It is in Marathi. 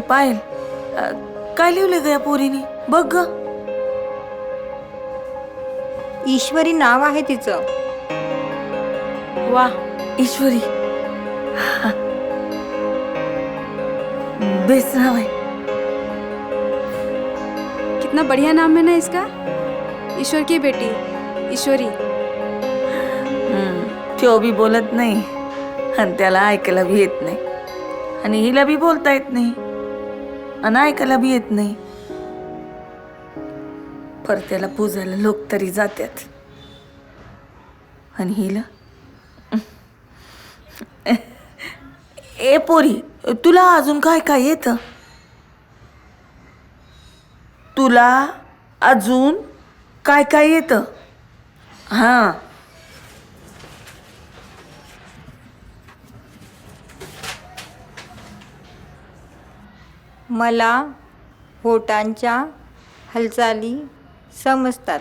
पायल, काय लिहिलं ग या पोरीने? बघ ग. ईश्वरी नाव आहे तिचं. वा, ईश्वरी. बेस्ट नाव है. कितना बढ़िया नाम है ना इसका. ईश्वर की बेटी ईश्वरी. तो भी बोलत नाही आणि त्याला ऐकायला भी येत नाही, आणि हिला भी बोलता येत नाही आणि ऐकायला भी येत नाही. पर त्याला पूजायला लोक तरी जातात, आणि हिला. ए पोरी, तुला अजून काय काय येतं? तुला अजून काय काय येतं? हां. मला होटांच्या हालचाली समजतात.